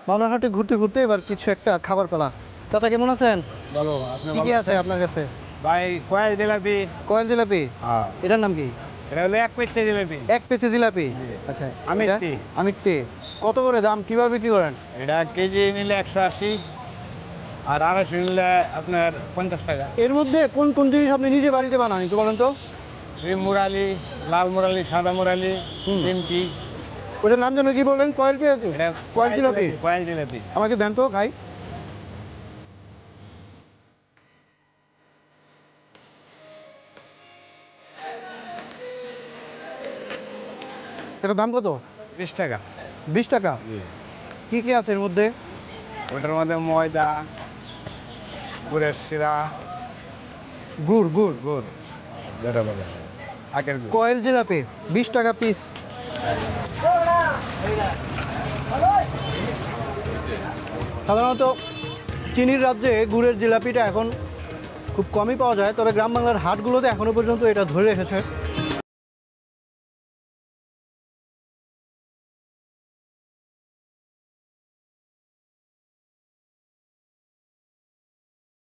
মাওনারহাটে ঘুরতে ঘুরতে এবার কিছু একটা খাবার পেলাম। চাচা কেমন আছেন? বলো কি কি আছে আপনার কাছে? ভাই কয়েল জিলাপি। কয়েল জিলাপি, হ্যাঁ, এটার নাম কি? এটা হলো এক পেটে জিলাপি। এক পেঁচে জিলাপি। আচ্ছা, আমিরটি। আমিরটি কত করে দাম, কিভাবে বিক্রি করেন? এটা কেজি নিলে 180, আর 250 নিলে আপনার 50 টাকা। এর মধ্যে কোন কোন জিনিস আপনি নিজে বাড়িতে বানান একটু বলেন তো? এই মুরালি, লাল মুরালি, সাদা মুরালি, নিমকি। ওটার নাম যেন কি বললেন? কয়েল কি? এটা কয়েল জিলাপি। কয়েল জিলাপি। আমাকে দেন তো খাই। এটার দাম কত? 20 টাকা। 20 টাকা। কি কি আছে এর মধ্যে? ওটার মধ্যে ময়দা, গুড়ের শিরা, গুড় গুড়। গুড় যেটা বলে আখের গুড়। কয়েল জিলাপি 20 টাকা পিস। সাধারণত চিনির রাজ্যে গুড়ের জিলাপিটা এখন খুব কমই পাওয়া যায়, তবে গ্রাম বাংলার হাটগুলোতে এখনো পর্যন্ত এটা ধরে রেখেছে।